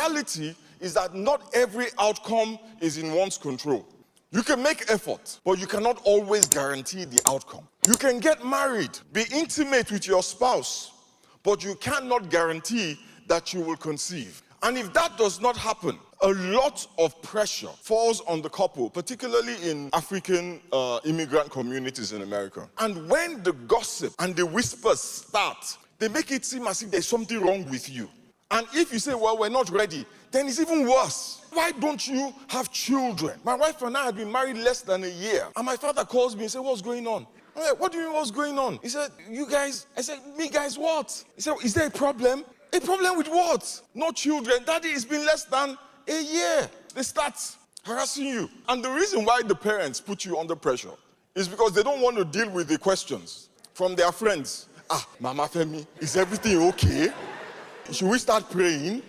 reality is that not every outcome is in one's control. You can make effort, but you cannot always guarantee the outcome. You can get married, be intimate with your spouse, but you cannot guarantee that you will conceive. And if that does not happen, a lot of pressure falls on the couple, particularly in African immigrant communities in America. And when the gossip and the whispers start, they make it seem as if there's something wrong with you. And if you say, well, we're not ready, then it's even worse. Why don't you have children? My wife and I had been married less than a year. And my father calls me and said, what's going on? I'm like, what do you mean what's going on? He said, you guys. I said, me guys what? He said, is there a problem? A problem with what? No children. Daddy, it's been less than a year. They start harassing you. And the reason why the parents put you under pressure is because they don't want to deal with the questions from their friends. Mama Femi, is everything okay? Should we start praying?